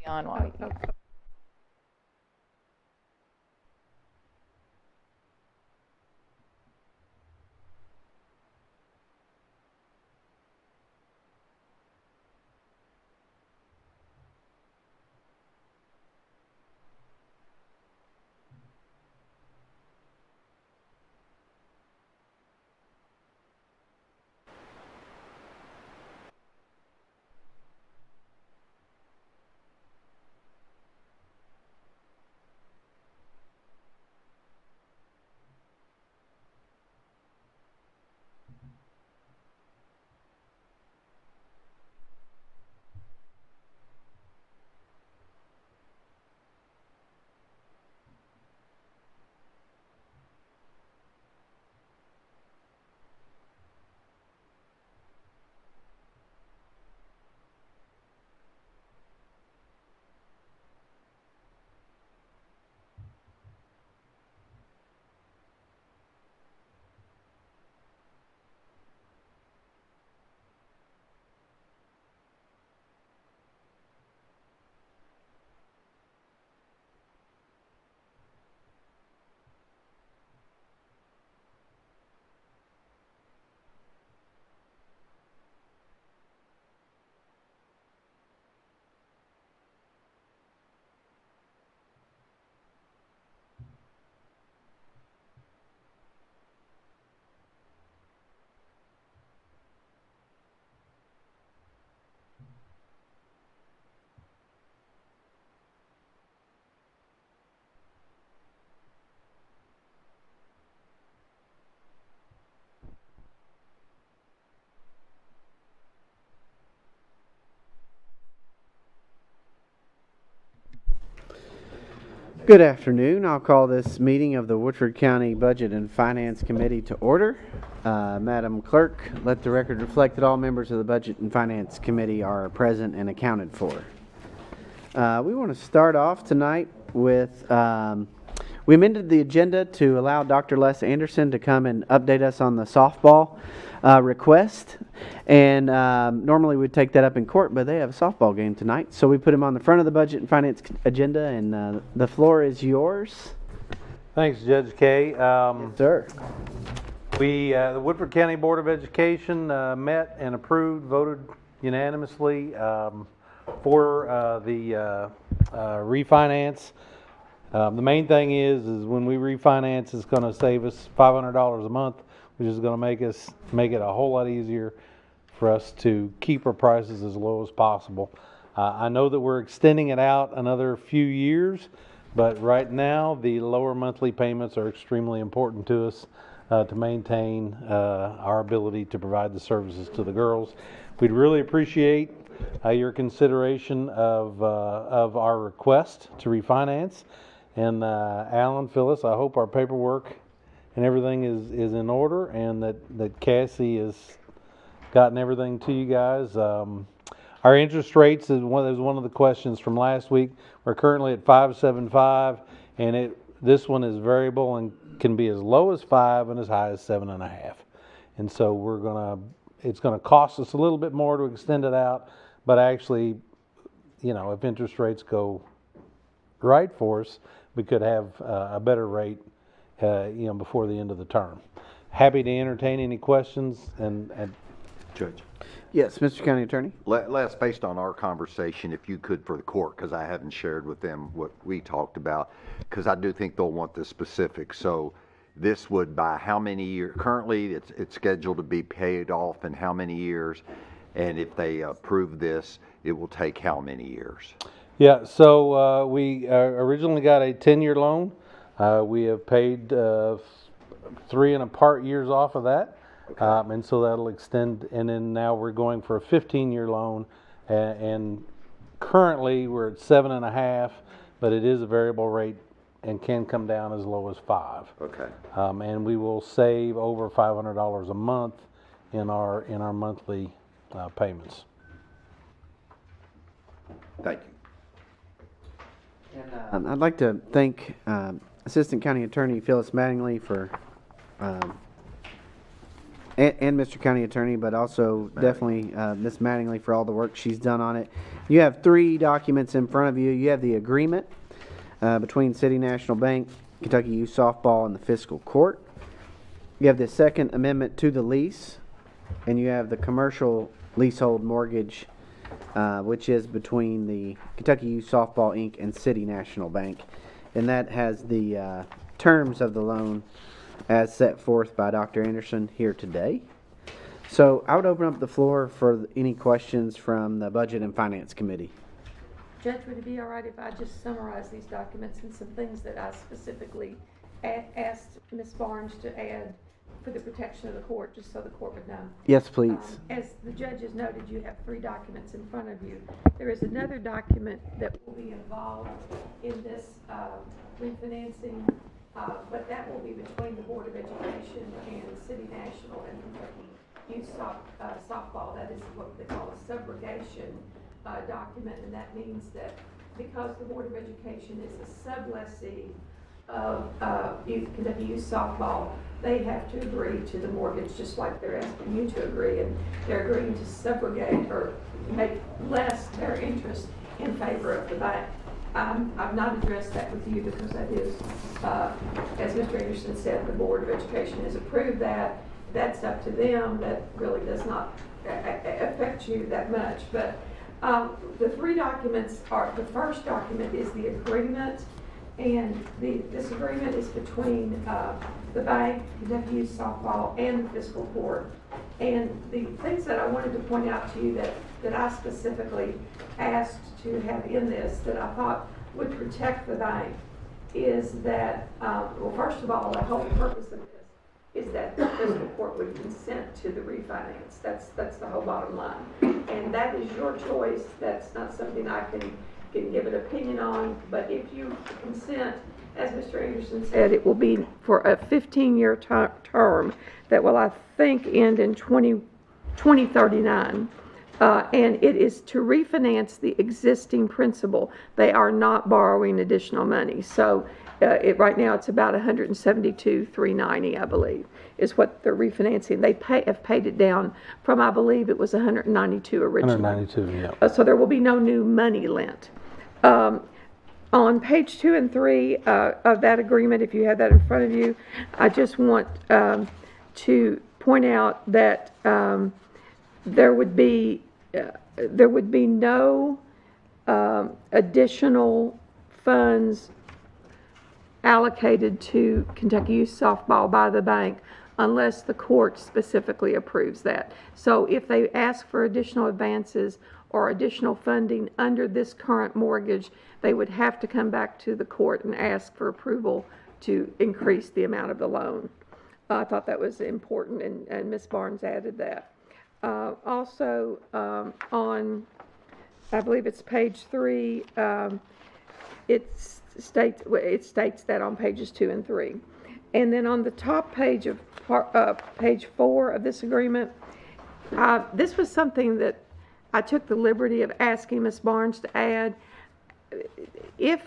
on while we. Good afternoon. I'll call this meeting of the Woodford County Budget and Finance Committee to order. Madam Clerk, let the record reflect that all members of the Budget and Finance Committee are present and accounted for. We want to start off tonight with, we amended the agenda to allow Dr. Les Anderson to come and update us on the softball request. And normally we'd take that up in court, but they have a softball game tonight. So we put him on the front of the Budget and Finance agenda, and the floor is yours. Thanks, Judge Kay. Yes, sir. The Woodford County Board of Education met and voted unanimously for the refinance. The main thing is when we refinance, it's going to save us $500 a month, which is going to make it a whole lot easier for us to keep our prices as low as possible. I know that we're extending it out another few years, but right now the lower monthly payments are extremely important to us to maintain our ability to provide the services to the girls. We'd really appreciate your consideration of our request to refinance. And Alan, Phyllis, I hope our paperwork and everything is in order, and that Cassie has gotten everything to you guys. Our interest rates is one of the questions from last week. We're currently at 5.75, and this one is variable and can be as low as 5 and as high as 7.5. And so it's gonna cost us a little bit more to extend it out, but actually, if interest rates go right for us, we could have a better rate, before the end of the term. Happy to entertain any questions and Judge. Yes, Mr. County Attorney. Les, based on our conversation, if you could for the court, because I haven't shared with them what we talked about, because I do think they'll want the specifics. So this would, by how many years? Currently, it's scheduled to be paid off in how many years? And if they approve this, it will take how many years? Yeah, so we originally got a 10-year loan. We have paid 3 and a part years off of that. Okay. And so that'll extend, and then now we're going for a 15-year loan, and currently we're at 7.5, but it is a variable rate and can come down as low as 5. Okay. And we will save over $500 a month in our monthly payments. Thank you. And I'd like to thank Assistant County Attorney Phyllis Mattingly for and Mr. County Attorney, but also definitely Ms. Mattingly for all the work she's done on it. You have 3 documents in front of you. You have the agreement between City National Bank, Kentucky Youth Softball, and the Fiscal Court. You have the second amendment to the lease, and you have the commercial leasehold mortgage, which is between the Kentucky Youth Softball, Inc. and City National Bank. And that has the terms of the loan as set forth by Dr. Anderson here today. So I would open up the floor for any questions from the Budget and Finance Committee. Judge, would it be all right if I just summarize these documents and some things that I specifically asked Ms. Barnes to add for the protection of the court, just so the court would know? Yes, please. As the judge has noted, you have 3 documents in front of you. There is another document that will be involved in this refinancing, but that will be between the Board of Education and City National and Kentucky Youth Softball. That is what they call a subrogation document, and that means that because the Board of Education is a sublessee of Kentucky Youth Softball, they have to agree to the mortgage just like they're asking you to agree, and they're agreeing to subrogate or make less their interest in favor of the bank. I've not addressed that with you because that is, as Mr. Anderson said, the Board of Education has approved that. That's up to them. That really does not affect you that much. But the 3 documents are, the first document is the agreement, and this agreement is between the bank, Kentucky Youth Softball, and the Fiscal Court. And the things that I wanted to point out to you that I specifically asked to have in this that I thought would protect the bank is that, well, first of all, the whole purpose of this is that the Fiscal Court would consent to the refinance. That's the whole bottom line. And that is your choice. That's not something I can give an opinion on, but if you consent, as Mr. Anderson said, it will be for a 15-year term that will, I think, end in 2039. And it is to refinance the existing principal. They are not borrowing additional money. So right now it's about $172,390, I believe, is what they're refinancing. They have paid it down from, I believe it was $192 originally. 192, yeah. So there will be no new money lent. On page 2 and 3 of that agreement, if you have that in front of you, I just want to point out that there would be no additional funds allocated to Kentucky Youth Softball by the bank unless the court specifically approves that. So if they ask for additional advances or additional funding under this current mortgage, they would have to come back to the court and ask for approval to increase the amount of the loan. I thought that was important, and Ms. Barnes added that. Also, on, I believe it's page 3, it states that on pages 2 and 3. And then on the top page of page 4 of this agreement, this was something that I took the liberty of asking Ms. Barnes to add. If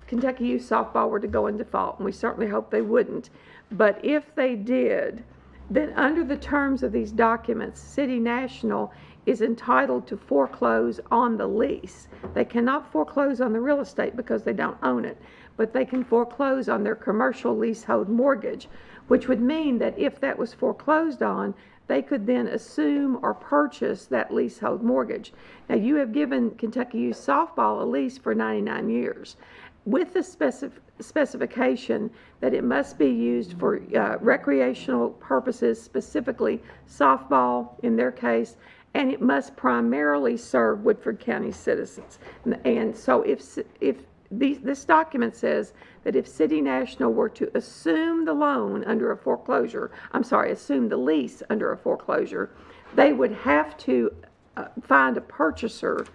Kentucky Youth Softball were to go in default, and we certainly hope they wouldn't, but if they did, then under the terms of these documents, City National is entitled to foreclose on the lease. They cannot foreclose on the real estate because they don't own it, but they can foreclose on their commercial leasehold mortgage, which would mean that if that was foreclosed on, they could then assume or purchase that leasehold mortgage. Now, you have given Kentucky Youth Softball a lease for 99 years with the specification that it must be used for recreational purposes, specifically softball in their case, and it must primarily serve Woodford County citizens. And so this document says that if City National were to assume the loan under a foreclosure, assume the lease under a foreclosure, they would have to find a purchaser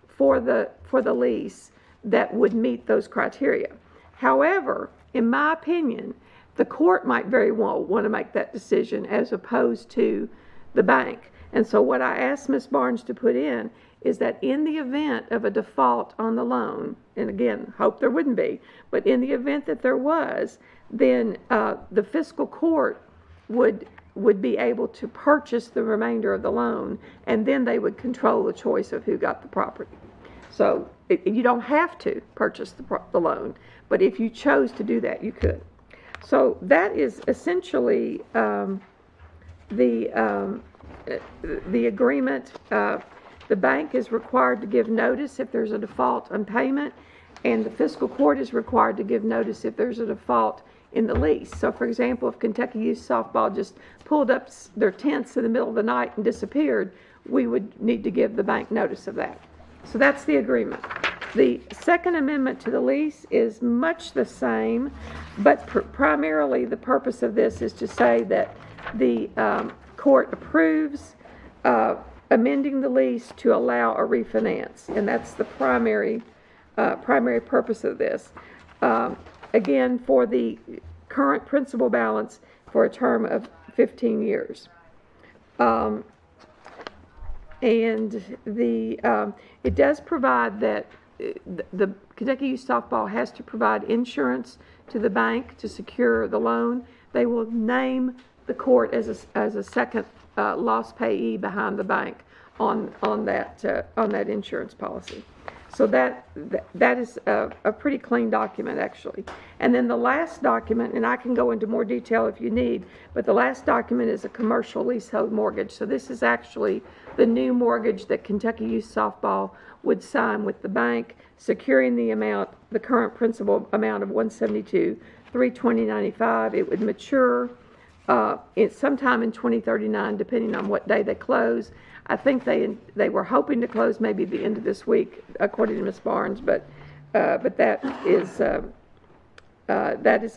for the lease that would meet those criteria. However, in my opinion, the court might very well want to make that decision as opposed to the bank. And so what I asked Ms. Barnes to put in is that in the event of a default on the loan, and again, hope there wouldn't be, but in the event that there was, then the fiscal court would would be able to purchase the remainder of the loan, and then they would control the choice of who got the property. So you don't have to purchase the loan, but if you chose to do that, you could. So that is essentially the agreement. The bank is required to give notice if there's a default on payment, and the fiscal court is required to give notice if there's a default in the lease. So, for example, if Kentucky Youth Softball just pulled up their tents in the middle of the night and disappeared, we would need to give the bank notice of that. So that's the agreement. The second amendment to the lease is much the same, but primarily the purpose of this is to say that the court approves amending the lease to allow a refinance, and that's the primary purpose of this. Again, for the current principal balance for a term of 15 years. And it does provide that the Kentucky Youth Softball has to provide insurance to the bank to secure the loan. They will name the court as a second loss payee behind the bank on that insurance policy. So that is a pretty clean document, actually. And then the last document, and I can go into more detail if you need, but the last document is a commercial leasehold mortgage. So this is actually the new mortgage that Kentucky Youth Softball would sign with the bank, securing the current principal amount of $172,320.95. It would mature sometime in 2039, depending on what day they close. I think they were hoping to close maybe the end of this week, according to Ms. Barnes, but that is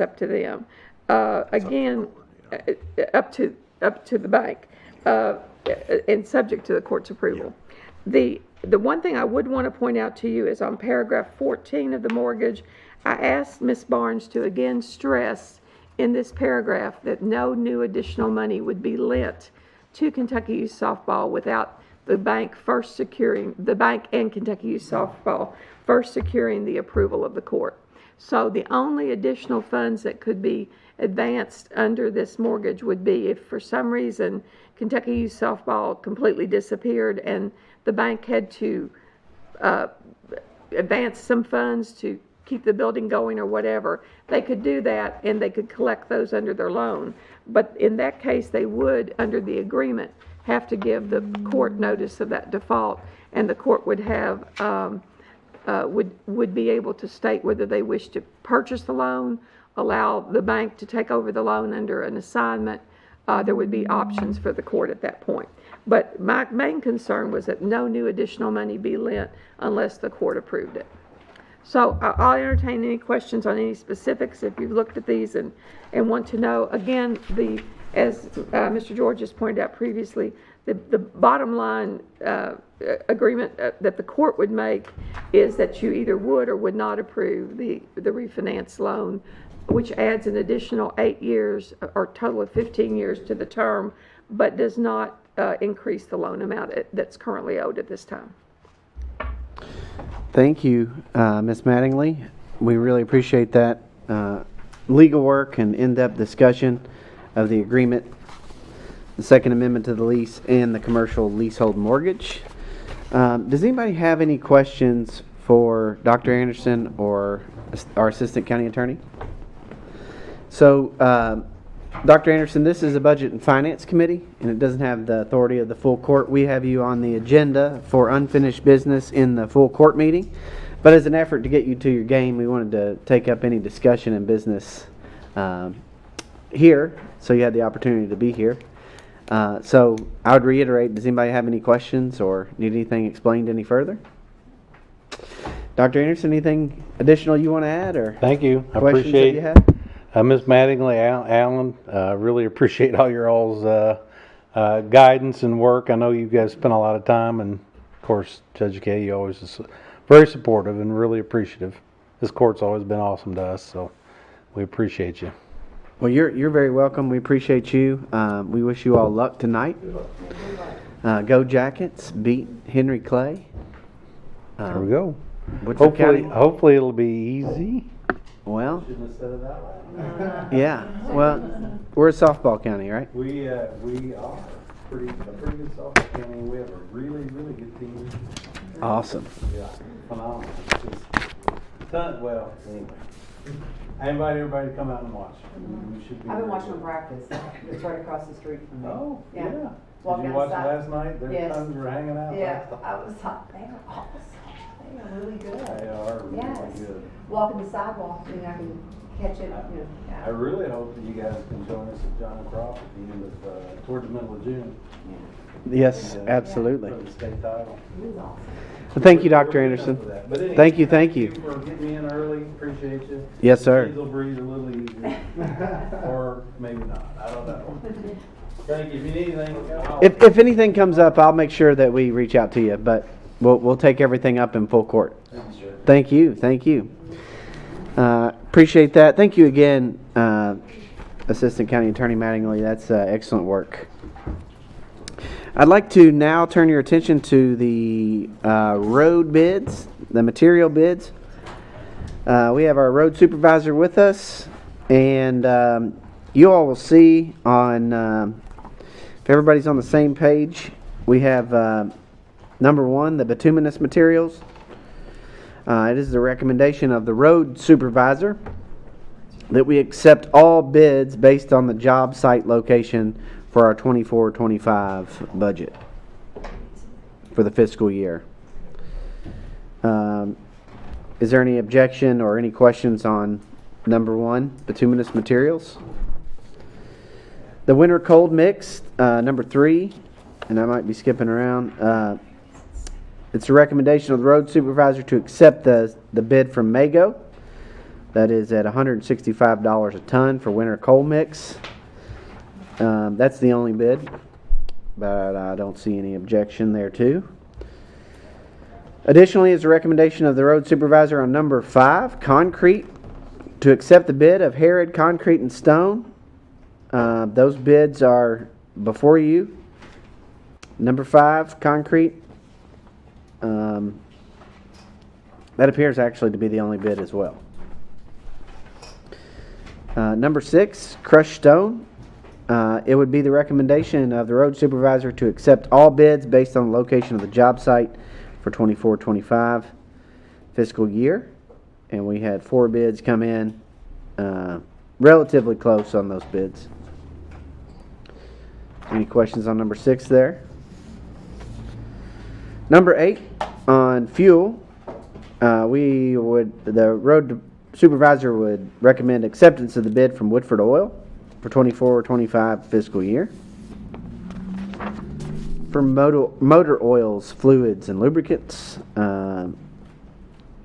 up to them. Again, up to the bank, and subject to the court's approval. The one thing I would want to point out to you is on paragraph 14 of the mortgage, I asked Ms. Barnes to again stress in this paragraph that no new additional money would be lent to Kentucky Youth Softball without the bank and Kentucky Youth Softball first securing the approval of the court. So the only additional funds that could be advanced under this mortgage would be if for some reason Kentucky Youth Softball completely disappeared and the bank had to advance some funds to keep the building going or whatever. They could do that and they could collect those under their loan. But in that case, they would, under the agreement, have to give the court notice of that default, and the court would have would be able to state whether they wish to purchase the loan, allow the bank to take over the loan under an assignment. There would be options for the court at that point. But my main concern was that no new additional money be lent unless the court approved it. So I'll entertain any questions on any specifics if you've looked at these and want to know. Again, as Mr. George has pointed out previously, the bottom line agreement that the court would make is that you either would or would not approve the refinance loan, which adds an additional 8 years or total of 15 years to the term, but does not increase the loan amount that's currently owed at this time. Thank you, Ms. Mattingly. We really appreciate that legal work and in-depth discussion of the agreement, the Second Amendment to the lease, and the commercial leasehold mortgage. Does anybody have any questions for Dr. Anderson or our Assistant County Attorney? So, Dr. Anderson, this is a Budget and Finance Committee, and it doesn't have the authority of the full court. We have you on the agenda for unfinished business in the full court meeting. But as an effort to get you to your game, we wanted to take up any discussion and business here, so you had the opportunity to be here. So I would reiterate, does anybody have any questions or need anything explained any further? Dr. Anderson, anything additional you want to add or Thank you. I questions appreciate that you have? Ms. Mattingly, Alan, really appreciate all your all's guidance and work. I know you guys spent a lot of time, and of course, Judge Kay, you always is very supportive and really appreciative. This court's always been awesome to us, so we appreciate you. Well, you're very welcome. We appreciate you. We wish you all luck tonight. Go Jackets, beat Henry Clay. There we go. Woodford County. Hopefully it'll be easy. Well, yeah. Well, We're a softball county, right? We are a pretty good softball county. We have a really, really good team. Awesome. Yeah, phenomenal. Well, anyway. I invite everybody to come out and watch. We should be. I've been watching them practice. It's right across the street from me. Oh, yeah. Did Walking you watch it outside. last night? Their Yes. sons were hanging out. Yeah, last night. I was like, they are awesome. They are really good. They are really Yes. good. Walking the sidewalk, and I can catch it, I really hope that you guys can join us at John Croft at the end of, toward the middle of June. Yes, Yeah. absolutely. For the state title. It was awesome. Well, thank you, We're Dr. looking Anderson. for that. But anyway, Thank you. Thank you for getting me in early. Appreciate you. Yes, sir. Kids will breathe a little easier. Or maybe not. I don't know. Thank you. If you need anything, If anything comes up, I'll make sure that we reach out to you, but we'll take everything up in full court. Thank you. Thank you. Appreciate that. Thank you again, Assistant County Attorney Mattingly. That's excellent work. I'd like to now turn your attention to the road bids, the material bids. We have our road supervisor with us, and you all will see on, if everybody's on the same page, we have number one, the bituminous materials. It is the recommendation of the road supervisor that we accept all bids based on the job site location for our 24-25 budget for the fiscal year. Is there any objection or any questions on number one, bituminous materials? The winter cold mix, number three, and I might be skipping around. It's a recommendation of the road supervisor to accept the bid from Mago. That is at $165 a ton for winter coal mix. That's the only bid, but I don't see any objection there too. Additionally, is a recommendation of the road supervisor on number 5, concrete, to accept the bid of Herod Concrete and Stone. Those bids are before you. Number 5, concrete. That appears actually to be the only bid as well. Number 6, crushed stone. It would be the recommendation of the road supervisor to accept all bids based on the location of the job site for 24-25 fiscal year. And we had 4 bids come in, relatively close on those bids. Any questions on number 6 there? Number 8, on fuel, the road supervisor would recommend acceptance of the bid from Woodford Oil for 24-25 fiscal year. For motor oils, fluids, and lubricants, that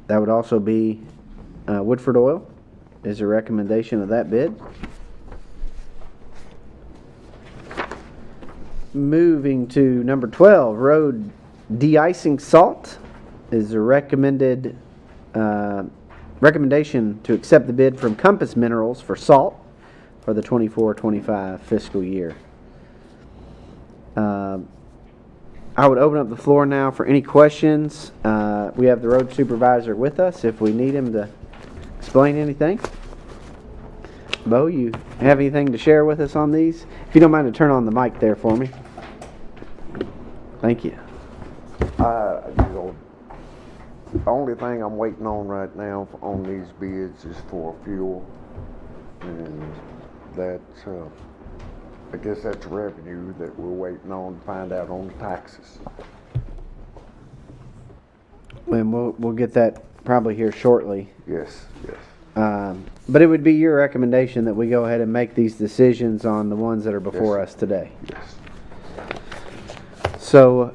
would also be Woodford Oil is a recommendation of that bid. Moving to number 12, road de-icing salt is a recommendation to accept the bid from Compass Minerals for salt for the 24-25 fiscal year. I would open up the floor now for any questions. We have the road supervisor with us if we need him to explain anything. Bo, you have anything to share with us on these? If you don't mind to turn on the mic there for me. Thank you. The only thing I'm waiting on right now on these bids is for fuel, and that's, I guess that's revenue that we're waiting on to find out on the taxes. And we'll get that probably here shortly. Yes, yes. But it would be your recommendation that we go ahead and make these decisions on the ones that are before Yes. us today. Yes. So,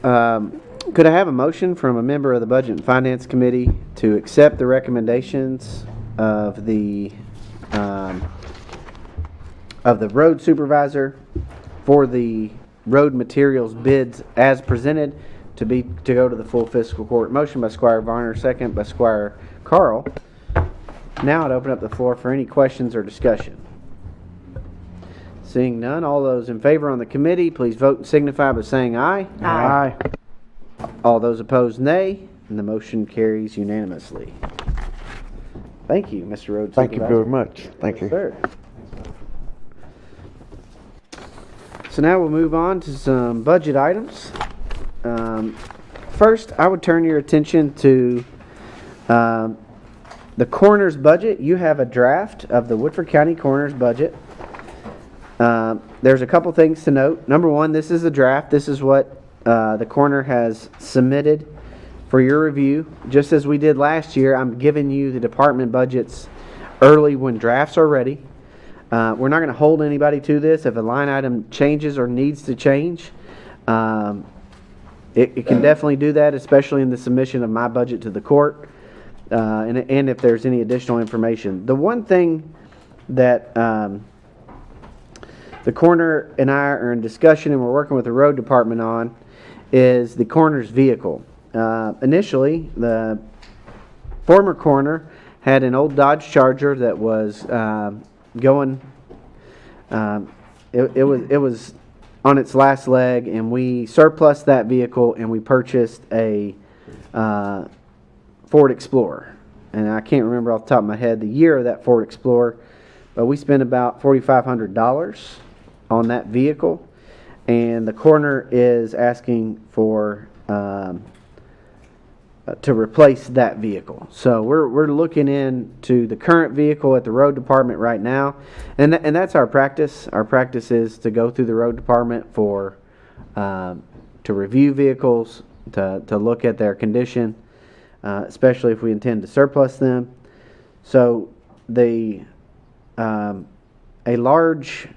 could I have a motion from a member of the Budget and Finance Committee to accept the recommendations of the road supervisor for the road materials bids as presented to go to the full fiscal court? Motion by Squire Varner, second by Squire Carl. Now I'd open up the floor for any questions or discussion. Seeing none, all those in favor on the committee, please vote and signify by saying aye. Aye. All those opposed, nay, and the motion carries unanimously. Thank you, Mr. Road Thank you Supervisor. very much. Thank Yes, you. sir. So now we'll move on to some budget items. First, I would turn your attention to the coroner's budget. You have a draft of the Woodford County coroner's budget. There's a couple things to note. Number one, this is a draft. This is what the coroner has submitted for your review. Just as we did last year, I'm giving you the department budgets early when drafts are ready. We're not going to hold anybody to this. If a line item changes or needs to change, it can definitely do that, especially in the submission of my budget to the court, and if there's any additional information. The one thing that the coroner and I are in discussion and we're working with the road department on is the coroner's vehicle. Initially, the former coroner had an old Dodge Charger that was going. It was on its last leg, and we surplused that vehicle and we purchased a Ford Explorer. And I can't remember off the top of my head the year of that Ford Explorer, but we spent about $4,500 on that vehicle, and the coroner is asking for to replace that vehicle. So we're looking into the current vehicle at the road department right now, and that's our practice. Our practice is to go through the road department for to review vehicles, to look at their condition, especially if we intend to surplus them. So a large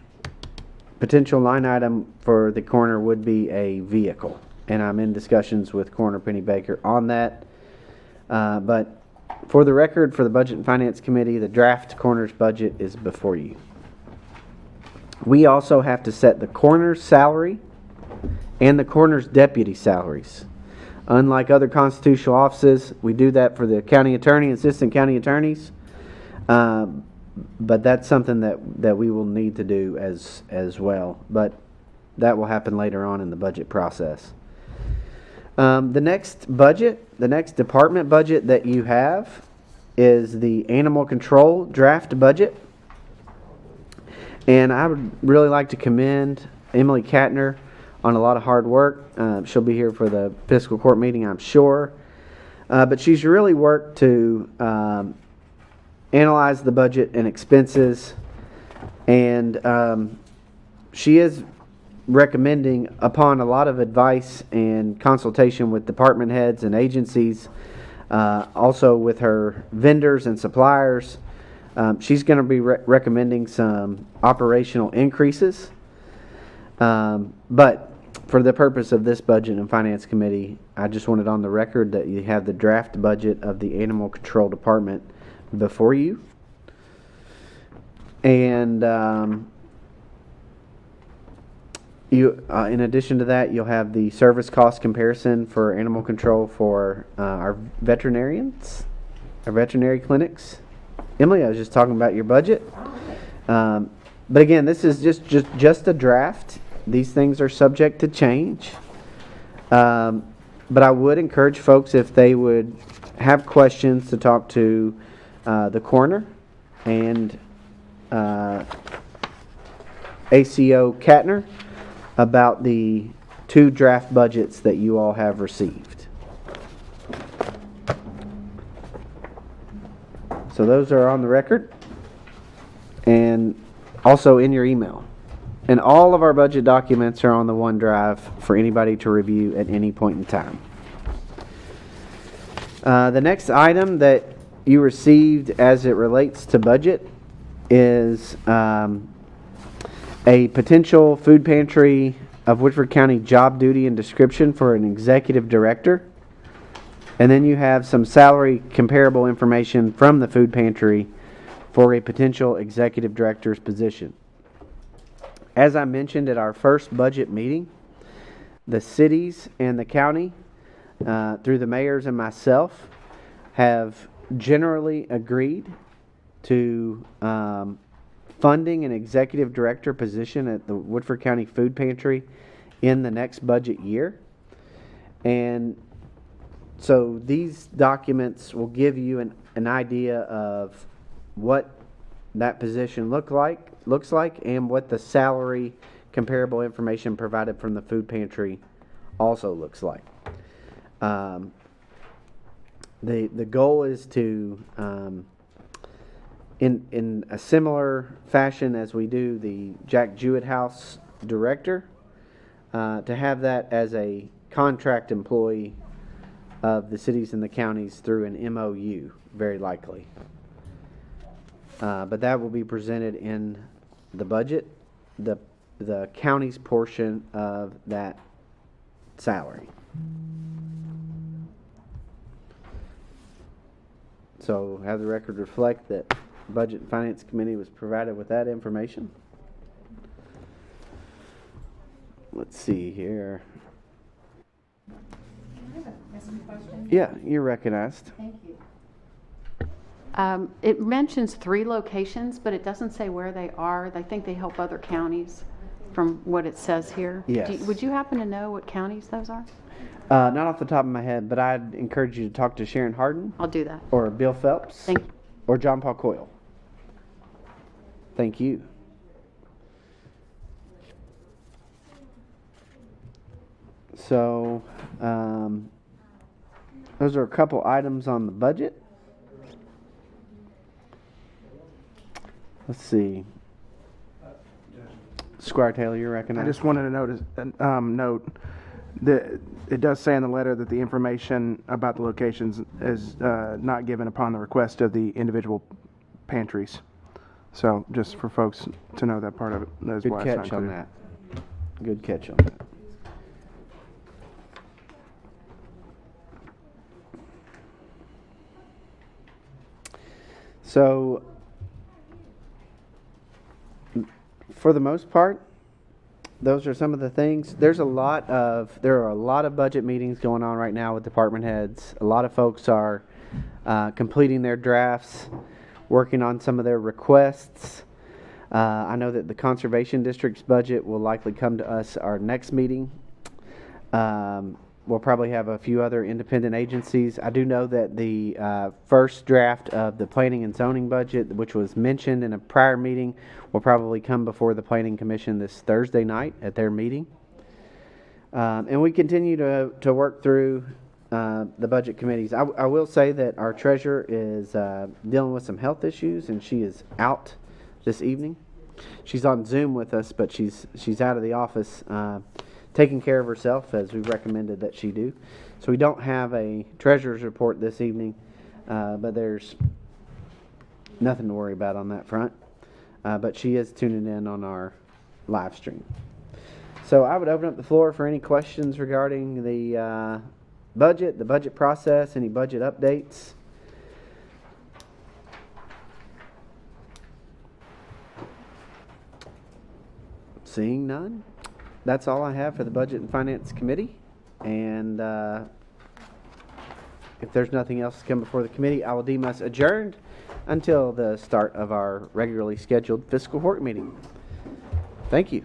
potential line item for the coroner would be a vehicle. And I'm in discussions with Coroner Penny Baker on that. But for the record, for the Budget and Finance Committee, the draft coroner's budget is before you. We also have to set the coroner's salary and the coroner's deputy salaries. Unlike other constitutional offices, we do that for the county attorney and assistant county attorneys. But that's something that we will need to do as well. But that will happen later on in the budget process. The next department budget that you have is the animal control draft budget. And I would really like to commend Emily Katner on a lot of hard work. She'll be here for the fiscal court meeting, I'm sure. But she's really worked to analyze the budget and expenses. And she is recommending, upon a lot of advice and consultation with department heads and agencies, also with her vendors and suppliers, she's going to be recommending some operational increases. But for the purpose of this Budget and Finance Committee, I just wanted on the record that you have the draft budget of the Animal Control Department before you. And in addition to that, you'll have the service cost comparison for animal control for our veterinarians, our veterinary clinics. Emily, I was just talking about your budget. But again, this is just a draft. These things are subject to change. But I would encourage folks, if they would have questions, to talk to the coroner and ACO Katner about the two draft budgets that you all have received. So those are on the record and also in your email. And all of our budget documents are on the OneDrive for anybody to review at any point in time. The next item that you received as it relates to budget is a potential food pantry of Woodford County job duty and description for an executive director. And then you have some salary comparable information from the food pantry for a potential executive director's position. As I mentioned at our first budget meeting, the cities and the county, through the mayors and myself, have generally agreed to funding an executive director position at the Woodford County Food Pantry in the next budget year. And so these documents will give you an idea of what that position looks like and what the salary comparable information provided from the food pantry also looks like. The goal is to, in a similar fashion as we do the Jack Jewett House director, to have that as a contract employee of the cities and the counties through an MOU, very likely. But that will be presented in the budget, the county's portion of that salary. So have the record reflect that Budget and Finance Committee was provided with that information. Let's see here. Can I ask a question? Yeah, you're recognized. Thank you. It mentions 3 locations, but it doesn't say where they are. I think they help other counties from what it says here. Yes. Would you happen to know what counties those are? Not off the top of my head, but I'd encourage you to talk to Sharon Harden I'll do that. or Bill Phelps Thank you. or John Paul Coyle. Thank you. So, those are a couple items on the budget. Let's see. Squire Taylor, you're I recognized. just wanted to note that it does say in the letter that the information about the locations is not given upon the request of the individual pantries. So just for folks to know that part of it, that's Good why it's not catch on included. that. Good catch on that. So, for the most part, those are some of the things. There are a lot of budget meetings going on right now with department heads. A lot of folks are completing their drafts, working on some of their requests. I know that the Conservation District's budget will likely come to us our next meeting. We'll probably have a few other independent agencies. I do know that the first draft of the Planning and Zoning budget, which was mentioned in a prior meeting, will probably come before the Planning Commission this Thursday night at their meeting. And we continue to work through the budget committees. I will say that our treasurer is dealing with some health issues, and she is out this evening. She's on Zoom with us, but she's out of the office taking care of herself, as we recommended that she do. So we don't have a treasurer's report this evening, but there's nothing to worry about on that front. But she is tuning in on our live stream. So I would open up the floor for any questions regarding the budget process, any budget updates. Seeing none, that's all I have for the Budget and Finance Committee. And if there's nothing else to come before the committee, I will deem us adjourned until the start of our regularly scheduled fiscal court meeting. Thank you.